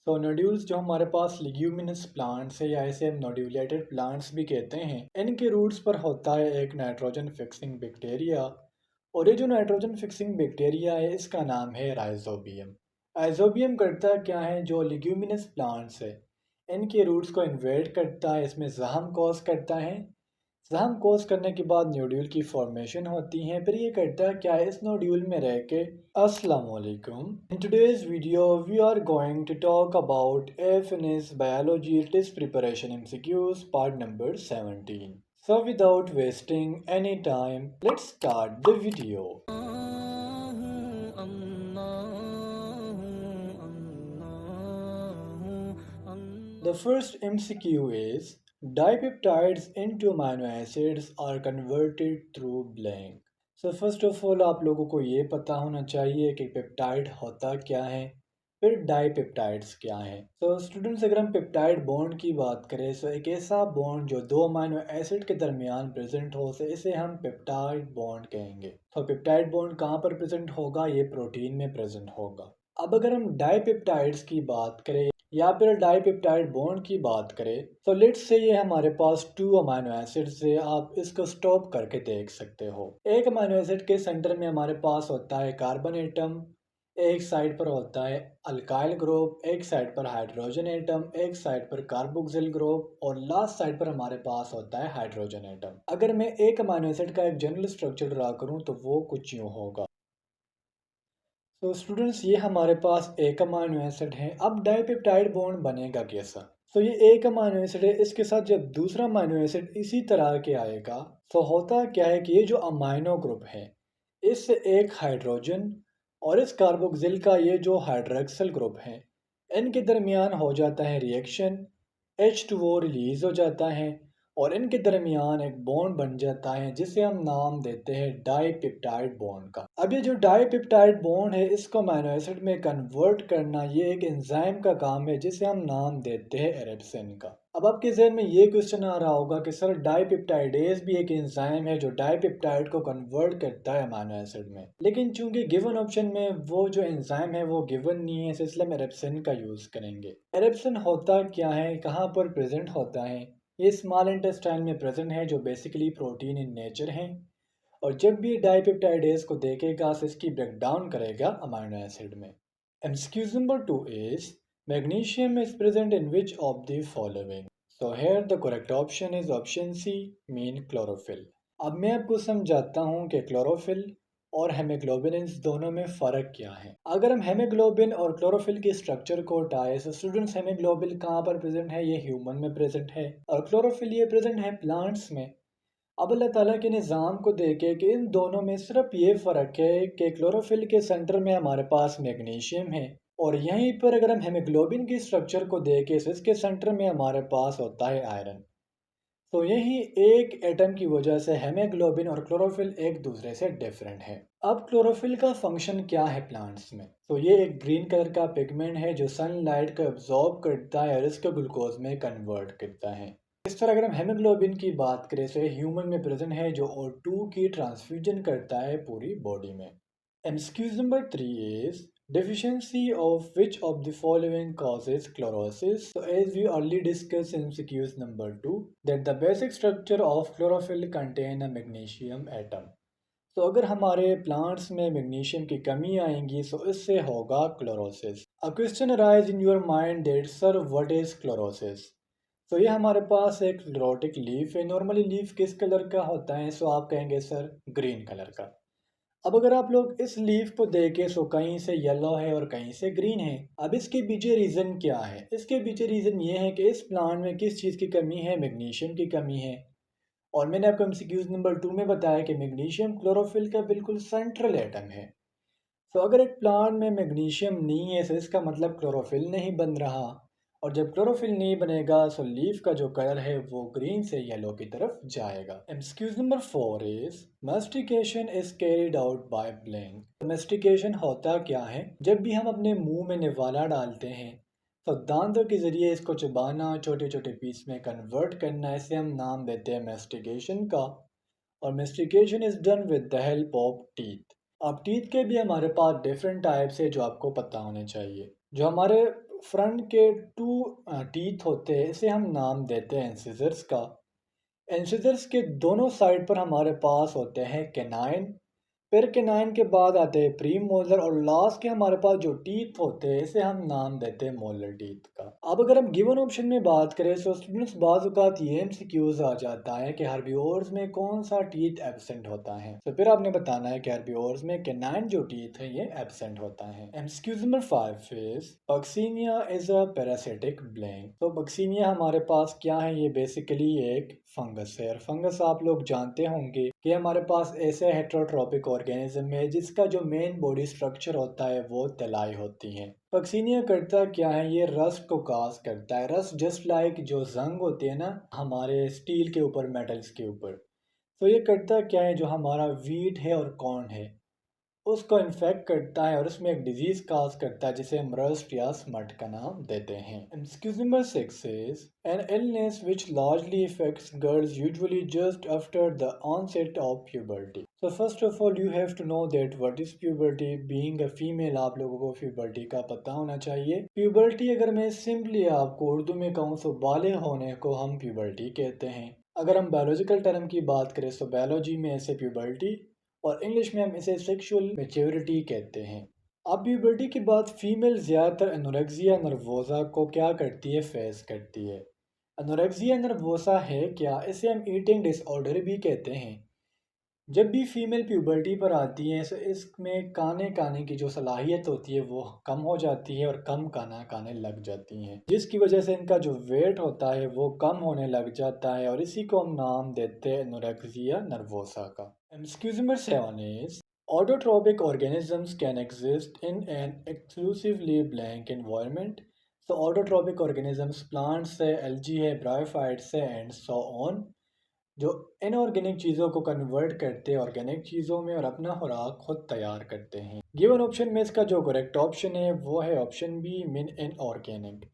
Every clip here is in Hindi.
तो नोड्यूल्स जो हमारे पास लिग्यूमिनस प्लांट्स है या इसे हम नोड्यूलेटेड प्लांट्स भी कहते हैं, इनके रूट्स पर होता है एक नाइट्रोजन फिक्सिंग बैक्टीरिया। और ये जो नाइट्रोजन फिक्सिंग बैक्टीरिया है इसका नाम है राइजोबियम। राइजोबियम करता क्या है, जो लिग्यूमिनस प्लांट्स है इनके रूट्स को इन्वेट करता है, इसमें जहम कॉज करता है। जहम कोस करने के बाद नोड्यूल की फॉर्मेशन होती है। फिर ये करता है क्या है, इस नोड्यूल में रह के। अस्सलाम वालेकुम। In today's video we are going to talk about FNS biology test preparation MCQs part number 17। So without wasting any time, let's start the video. The first MCQ is dipeptides into amino acids are converted through blank. So first of all आप लोगों को ये पता होना चाहिए कि पेप्टाइड होता क्या है, फिर डाइपेप्टाइड्स क्या है। तो स्टूडेंट्स, अगर हम पेप्टाइड बॉन्ड की बात करें तो एक ऐसा बॉन्ड जो दो अमाइनो एसिड के दरमियान प्रेजेंट हो, से इसे हम पेप्टाइड बॉन्ड कहेंगे। तो पेप्टाइड बॉन्ड कहाँ पर प्रेजेंट होगा, ये प्रोटीन में प्रेजेंट होगा। अब अगर हम डाइपेप्टाइड्स की बात करें या फिर डाइपेप्टाइड बॉन्ड की बात करें, तो लेट्स से ये हमारे पास टू अमाइनो एसिड से आप इसको स्टॉप करके देख सकते हो। एक अमाइनो एसिड के सेंटर में हमारे पास होता है कार्बन एटम, एक साइड पर होता है अल्काइल ग्रुप, एक साइड पर हाइड्रोजन एटम, एक साइड पर कार्बोक्सिल ग्रुप और लास्ट साइड पर हमारे पास होता है हाइड्रोजन एटम। अगर मैं एक अमाइनो एसिड का एक जनरल स्ट्रक्चर ड्रा करूं तो वो कुछ यूं होगा। तो स्टूडेंट्स, ये हमारे पास एक अमाइनो एसिड है। अब डाइपेप्टाइड बॉन्ड बनेगा कैसा? तो ये एक अमाइनो एसिड है, इसके साथ जब दूसरा अमाइनो एसिड इसी तरह के आएगा तो होता क्या है कि ये जो अमाइनो ग्रुप है इससे एक हाइड्रोजन और इस कार्बोक्सिल का ये जो हाइड्रोक्सिल ग्रुप है इनके दरमियान हो जाता है रिएक्शन, H2O रिलीज हो जाता है और इनके दरमियान एक बॉन्ड बन जाता है जिसे हम नाम देते हैं डाइपेप्टाइड बॉन्ड का। अब ये जो डाइपेप्टाइड बॉन्ड है इसको अमीनो एसिड में कन्वर्ट करना ये एक एंजाइम का काम है जिसे हम नाम देते हैं एरिप्सिन का। अब आपके जहन में ये क्वेश्चन आ रहा होगा कि सर डाइपेप्टाइडेज भी एक एंजाइम है जो डाइपेप्टाइड को कन्वर्ट करता है अमीनो एसिड में, लेकिन चूंकि गिवन ऑप्शन में वो जो एंजाइम है वो गिवन नहीं है इसलिए हम एरिप्सिन का यूज करेंगे। एरिप्सिन होता क्या है, कहाँ पर प्रेजेंट होता है? ये स्मॉल इंटेस्टाइन में प्रेजेंट है जो बेसिकली प्रोटीन इन नेचर है। और जब भी डाइपेप्टाइडेज को देखेगा तो इसकी ब्रेक डाउन करेगा अमाइनो एसिड में। MCQs number 2 is magnesium is present in which of the following. So here the correct option is option C, mean chlorophyll. अब मैं आपको समझाता हूँ कि क्लोरोफिल और हेमोग्लोबिन इन दोनों में फ़र्क क्या है। अगर हम हेमोग्लोबिन और क्लोरोफिल के स्ट्रक्चर को हटाए तो स्टूडेंट्स, हेमोग्लोबिन कहाँ पर प्रेजेंट है? ये ह्यूमन में प्रेजेंट है और क्लोरोफिल ये प्रेजेंट है प्लांट्स में। अब अल्लाह ताला के निज़ाम को देखे कि इन दोनों में सिर्फ ये फ़र्क है कि क्लोरोफिल के सेंटर में हमारे पास मैग्नीशियम है और यहीं पर अगर हम हेमोग्लोबिन के स्ट्रक्चर को देखें तो इसके सेंटर में हमारे पास होता है आयरन। तो यही एक एटम की वजह से हेमोग्लोबिन और क्लोरोफिल एक दूसरे से डिफरेंट है। अब क्लोरोफिल का फंक्शन क्या है प्लांट्स में? तो ये एक ग्रीन कलर का पिगमेंट है जो सनलाइट को एब्जॉर्ब करता है और इसको ग्लूकोज में कन्वर्ट करता है। इस तरह अगर हम हेमोग्लोबिन की बात करें तो ह्यूमन में प्रेजेंट है जो O2 की ट्रांसफ्यूजन करता है पूरी बॉडी में। MCQ number 3 is deficiency of which of the following causes chlorosis. So as we already discussed in MCQs number 2 that the basic structure of chlorophyll contain a magnesium atom. तो अगर हमारे प्लांट्स में मैग्नीशियम की कमी आएगी तो इससे होगा chlorosis. A question arise in your mind that sir what is chlorosis. तो ये हमारे पास एक क्लोरोटिक लीफ है। नॉर्मली लीफ किस कलर का होता है? सो आप कहेंगे सर ग्रीन कलर का। अब अगर आप लोग इस लीफ को देखें तो कहीं से येलो है और कहीं से ग्रीन है। अब इसके पीछे रीज़न क्या है? इसके पीछे रीज़न ये है कि इस प्लांट में किस चीज़ की कमी है? मैग्नीशियम की कमी है। और मैंने आपको एमसीक्यूज नंबर 2 में बताया कि मैग्नीशियम क्लोरोफिल का बिल्कुल सेंट्रल एटम है। तो अगर एक प्लांट में मैग्नीशियम नहीं है तो इसका मतलब क्लोरोफिल नहीं बन रहा और जब क्लोरोफिल नहीं बनेगा तो लीफ का जो कलर है वो ग्रीन से येलो की तरफ जाएगा। MCQs number 4 is mastication is carried out by blank. Mastication होता क्या है? जब भी हम अपने मुंह में निवाला डालते हैं तो दांतों के जरिए इसको चबाना, छोटे छोटे पीस में कन्वर्ट करना, इसे हम नाम देते हैं मैस्टिकेशन का। और mastication is done with the help of teeth. अब टीथ के भी हमारे पास डिफरेंट टाइप्स है जो आपको पता होने चाहिए। जो हमारे फ्रंट के टू टीथ होते हैं, इसे हम नाम देते हैं इंसिजर्स का। इंसिजर्स के दोनों साइड पर हमारे पास होते हैं कैनाइन। फिर कैनाइन के बाद आते हैं प्री मोलर और लास्ट के हमारे पास जो टीथ होते हैं इसे हम नाम देते हैं मोलर टीथ का। अब अगर हम गिवन ऑप्शन में बात करें तो स्टूडेंट्स बाज़ औक़ात ये एमसीक्यूज आ जाता है कि हर्बिवोर्स में कौन सा टीथ एब्सेंट होता है, तो फिर आपने बताना है कि हर्बिवोर्स में कैनाइन जो टीथ है ये एब्सेंट होता है। एमसीक्यूज नंबर 5 इज बक्सीनिया इज अ पैरासिटिक ब्लैंक। तो बक्सीनिया हमारे पास क्या है, ये बेसिकली एक फंगस है और फंगस आप लोग जानते होंगे कि हमारे पास ऐसे हेट्रोट्रॉपिक ऑर्गेनिज्म है जिसका जो मेन बॉडी स्ट्रक्चर होता है वो तलाई होती है। पक्सीनिया करता क्या है, ये रस्ट को काज करता है। रस्ट जस्ट लाइक जो जंग होती है ना हमारे स्टील के ऊपर, मेटल्स के ऊपर, तो ये करता क्या है, जो हमारा वीट है और कॉर्न है उसको इन्फेक्ट करता है और उसमें एक डिजीज काज करता है जिसे हम रस्ट या स्मट का नाम देते हैं। MCQs number 6 is an illness which largely affects girls usually just after the onset of puberty. So first of all you have to know that what is puberty. Being a female आप लोगों को puberty का पता होना चाहिए। puberty अगर मैं सिंपली आपको उर्दू में कहूँ तो बालिग होने को हम puberty कहते हैं। अगर हम बायोलॉजिकल टर्म की बात करें तो बायोलॉजी में इसे puberty और इंग्लिश में हम इसे सेक्सुअल मैच्योरिटी कहते हैं। अब प्यूबर्टी के बाद फीमेल ज़्यादातर एनोरेक्सिया नर्वोसा को क्या करती है, फेस करती है। एनोरेक्सिया नर्वोसा है क्या, इसे हम ईटिंग डिसऑर्डर भी कहते हैं। जब भी फीमेल प्यूबर्टी पर आती है तो इसमें खाने की जो सलाहियत होती है वो कम हो जाती है और कम खाना खाने लग जाती हैं, जिसकी वजह से इनका जो वेट होता है वो कम होने लग जाता है और इसी को हम नाम देते हैं एनोरेक्सिया नर्वोसा का। Excuse number 7 is autotrophic organisms can exist in an exclusively blank environment. So autotrophic organisms plants है, algae है, bryophytes है and so on, जो इनऑर्गेनिक चीज़ों को कन्वर्ट करते हैं ऑर्गेनिक चीज़ों में और अपना खुराक खुद तैयार करते हैं। गिवन ऑप्शन में इसका जो करेक्ट ऑप्शन है वो है option B, mean inorganic.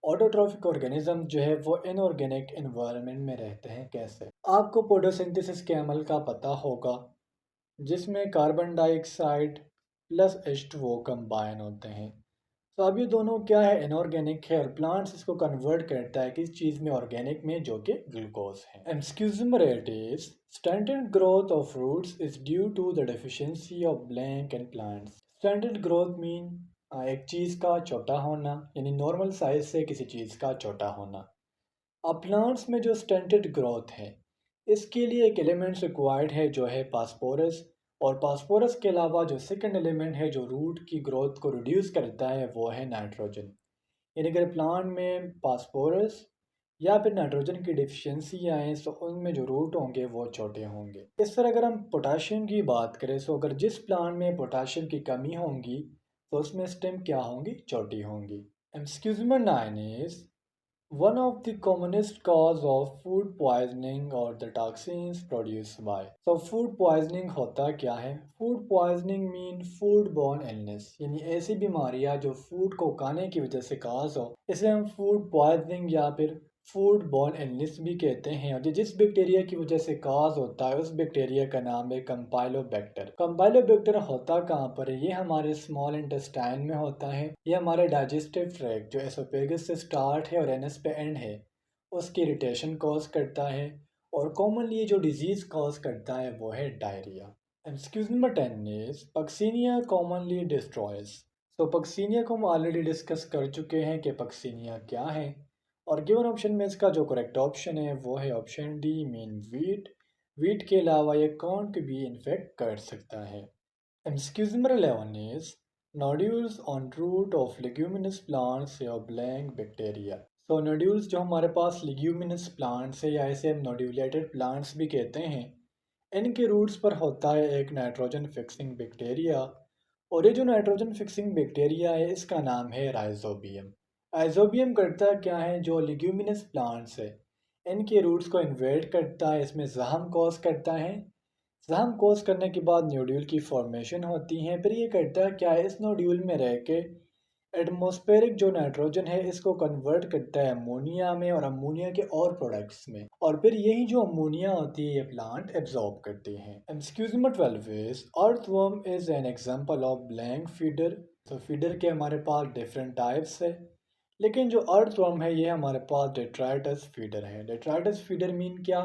Autotrophic organism जो है वो इनऑर्गेनिक एनवायरनमेंट में रहते हैं। कैसे, आपको फोटोसिंथेसिस के अमल का पता होगा जिसमें carbon dioxide plus H2O combine होते हैं। तो अब ये दोनों क्या है, इनऑर्गेनिक है और प्लांट्स इसको कन्वर्ट करता है किस चीज़ में, ऑर्गेनिक में, जो कि ग्लूकोज है। MCQs number 8 is stunted growth of fruits is due to the deficiency of blank in plants. Stunted growth mean एक चीज़ का छोटा होना, यानी नॉर्मल साइज से किसी चीज़ का छोटा होना। अब प्लांट्स में जो स्टंटेड ग्रोथ है इसके लिए एक एलिमेंट्स रिक्वायर्ड है जो है फास्फोरस, और फास्फोरस के अलावा जो सेकंड एलिमेंट है जो रूट की ग्रोथ को रिड्यूस करता है वो है नाइट्रोजन। यानी अगर प्लांट में फास्फोरस या फिर नाइट्रोजन की डिफिशियंसी आए तो उनमें जो रूट होंगे वो छोटे होंगे। इस तरह अगर हम पोटाशियम की बात करें तो अगर जिस प्लांट में पोटाशियम की कमी होगी तो उसमें स्टेम क्या होंगी, छोटी होंगी। Excuse number 9 is one of the commonest cause of food poisoning or the toxins produced by। So food poisoning होता क्या है? Food poisoning mean food borne illness, यानी ऐसी बीमारियां जो फूड को खाने की वजह से काज हो, इसे हम फूड पॉइजनिंग या फिर फूड बॉर्न इलनेस भी कहते हैं। और जिस बैक्टीरिया की वजह से काज होता है उस बैक्टीरिया का नाम है कंपाइलोबैक्टर। कंपाइलोबैक्टर होता कहाँ पर है, ये हमारे स्मॉल इंटेस्टाइन में होता है। ये हमारे डाइजेस्टिव ट्रैक्ट जो एसोफेगस से स्टार्ट है और एनएस पे एंड है उसकी इरिटेशन कॉज करता है, और कॉमनली ये जो डिजीज़ कॉज करता है वो है diarrhoea. Excuse number 10 is Puccinia commonly destroys. तो पक्सीनिया को हम ऑलरेडी डिस्कस कर चुके हैं कि पक्सीनिया क्या है, और गिवन ऑप्शन में इसका जो करेक्ट ऑप्शन है वो है option D, mean wheat. Wheat के अलावा ये कॉर्न को भी इन्फेक्ट कर सकता है। MCQs number 11 is nodules on root of leguminous plants या ब्लैंक बैक्टीरिया। सो नोड्यूल्स जो हमारे पास लेग्यूमिनस प्लांट्स है या इसे हम नोड्यूलेटेड प्लांट्स भी कहते हैं, इनके रूट्स पर होता है एक नाइट्रोजन फिक्सिंग बैक्टीरिया, और ये जो नाइट्रोजन फिक्सिंग बैक्टीरिया है इसका नाम है राइजोबियम। राइजोबियम करता क्या है, जो लिग्यूमिनस प्लांट्स है इनके रूट्स को इन्वेट करता है, इसमें जहम कॉज करता है। जहम कॉज करने के बाद नोड्यूल की फॉर्मेशन होती है। फिर ये करता क्या है, इस नोड्यूल में रह के एटमॉस्फेरिक जो नाइट्रोजन है इसको कन्वर्ट करता है अमोनिया में और अमोनिया के और प्रोडक्ट्स में, और फिर यही जो अमोनिया होती है ये प्लांट एब्जॉर्ब करते हैं। MCQs number 12 is earthworm is an example of blank feeder. तो फीडर के हमारे पास डिफरेंट टाइप्स है, लेकिन जो अर्थवर्म है ये हमारे पास डेट्राइटस फीडर है। डेट्राइटस फीडर मीन क्या?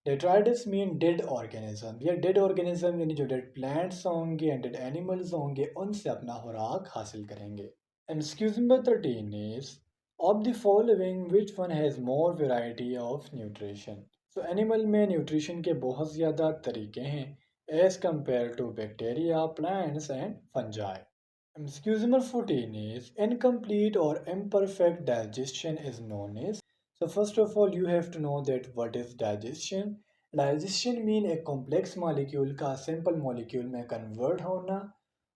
Detritus mean dead organism. ये डेड ऑर्गेनिज्म यानी जो डेड प्लांट्स होंगे एंड डेड एनिमल्स होंगे उनसे अपना खुराक हासिल करेंगे। MCQs number 13 is of the following which one has more variety of nutrition. So animal में न्यूट्रिशन के बहुत ज़्यादा तरीके हैं as compare to bacteria, plants and fungi. Excuse number 14 is incomplete or imperfect digestion is known as. So first of all you have to know that what is digestion. Digestion mean एक complex molecule का simple molecule में convert होना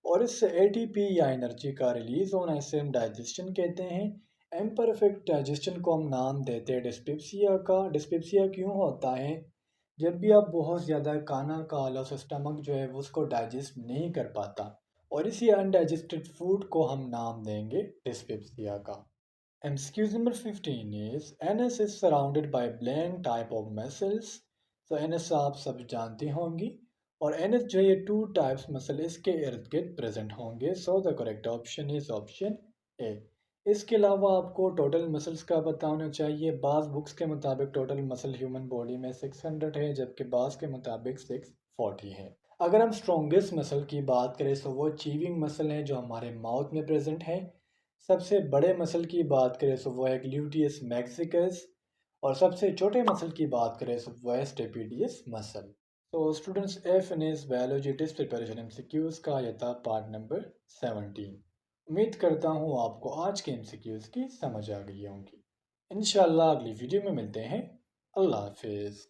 और इससे ATP या एनर्जी का रिलीज होना, इसे हम डाइजेशन कहते हैं। imperfect digestion को हम नाम देते हैं डिस्पेप्सिया का। डिस्पेप्सिया क्यों होता है? जब भी आप बहुत ज़्यादा खाना खा लो तो स्टमक जो है वो उसको डाइजेस्ट नहीं कर पाता और इसी अनडाइजेस्टेड फूड को हम नाम देंगे डिस्पेप्सिया का। MCQs number 15 is NS is surrounded by blank type of muscles. तो एनएस आप सब जानती होंगी और एनएस जो है ये टू टाइप्स मसल इसके इर्द गिर्द प्रेजेंट होंगे। So the correct option is option A. इसके अलावा आपको टोटल मसल्स का पता होना चाहिए। बाज़ बुक्स के मुताबिक टोटल मसल ह्यूमन बॉडी में 600 है जबकि बाज़ के मुताबिक 640 है। अगर हम स्ट्रॉन्गेस्ट मसल की बात करें तो वो चीविंग मसल है जो हमारे माउथ में प्रेजेंट है। सबसे बड़े मसल की बात करें तो वो है ग्लूटियस मैक्सिकस और सबसे छोटे मसल की बात करें तो वो है स्टेपिडियस मसल। तो students F N S biology test preparation MCQs का यह था पार्ट नंबर 17। उम्मीद करता हूँ आपको आज के एमसीक्यूज की समझ आ गई होंगी। इंशाल्लाह अगली वीडियो में मिलते हैं। अल्लाह हाफिज़।